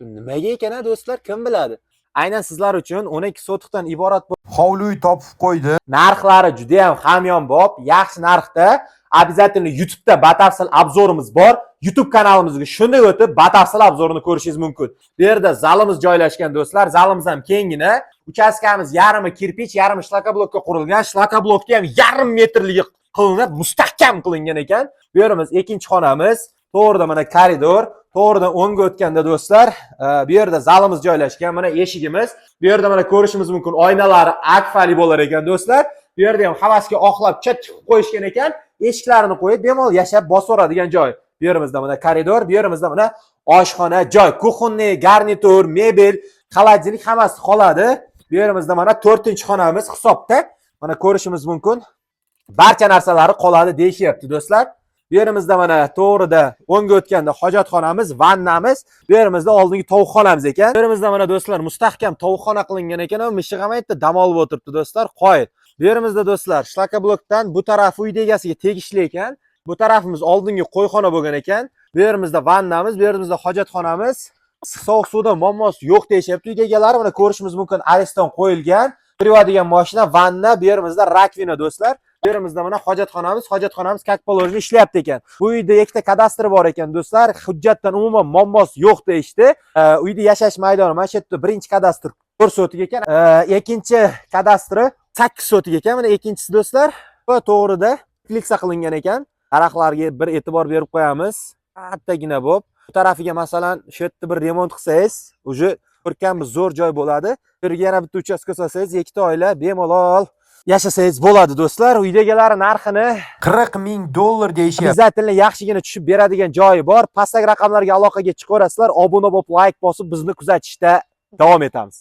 Nimaga ekan do'stlar, kim biladi? Aynan sizlar uchun 12 sotixdan iborat Hovluy topib qo'ydi. narxlari juda ham hamyonbop, yaxshi narxda. Обязательно YouTube'da batafsil obzorimiz bor. YouTube kanalimizga shunday o'tib batafsil obzorini ko'rishingiz mumkin. Bu yerda zalimiz joylashgan do'stlar. Zalimiz ham kengina. Uchastkamiz yarimi kirpich, yarimi shlakoblokka qurilgan. Shlakoblokka ham yarim metrligi qilinib, mustahkam qilingan ekan. Bu yerimiz ikkinchi xonamiz. To'g'rida mana koridor, to'g'ridan o'ngga o'tganda do'stlar, bu yerda zalimiz joylashgan. Mana eshigimiz. Bu yerda mana ko'rishimiz mumkin, oynalari akfali bo'lar ekan do'stlar. Bu yerda ham havasga oqlab chat qo'yishgan ekan. Eshiklarini qo'yib bemalol yashab bosaveradigan joy. Bu yerimizda mana koridor, bu yerimizda mana oshxona joy, kuxonniy, garnitur, mebel, xolodilnik hammasi qoladi. Bu yerimizda mana 4-xonamiz hisobda. Mana ko'rishimiz mumkin. Barcha narsalari qoladi deyishyapti do'stlar. Bu yerimizda mana to'g'rida o'ngga o'tganda hojatxonamiz, vannamiz, bu yerimizda oldingi tovuqxonamiz ekan. Bu yerimizda mana do'stlar mustahkam tovuqxona qilingan ekan, mishiq ham yerda dam olib o'tiribdi do'stlar, qoyil. Bu yerimizda do'stlar shlakoblokdan bu taraf uy egasiga tegishli ekan. Bu tarafimiz oldingi qo'yxona bo'lgan ekan. Bu yerimizda vannamiz, bu yerimizda hojatxonamiz. Sovuq suvda muammosi yo'q deyapti. Uy egalari mana ko'rishimiz mumkin, areston qo'yilgan. Kiradigan mashina, vanna, bu yerimizda rakvina do'stlar. Bu yerimizda mana hojatxonamiz как положено ishlayapti ekan. Bu uyda ikkita kadastr bor ekan do'stlar. Hujjatdan umuman muammosi yo'q deyishdi. Uyda yashash maydoni mana shu yerda birinchi kadastr 4 sotik ekan. Ikkinchi kadastri 8 sotik ekan. Mana ikkinchisi do'stlar, va to'g'rida plitsa qilingan ekan. Daraxtlarga bir e'tibor berib qo'yamiz. Kattagina bo'lib, bu tarafiga masalan shu yerda bir remont qilsangiz, uje ko'rkammiz zo'r joy bo'ladi. Birga yana bitta uchastka solsangiz, ikkita oila bemalol yashasangiz bo'ladi do'stlar. Uydagilar narxini $40,000 deyishyapti. Обязательно yaxshigina tushib beradigan joyi bor. Pastdagi raqamlarga aloqaga chiqaverasizlar. Obuna bo'lib, like bosib bizni kuzatishda davom etamiz.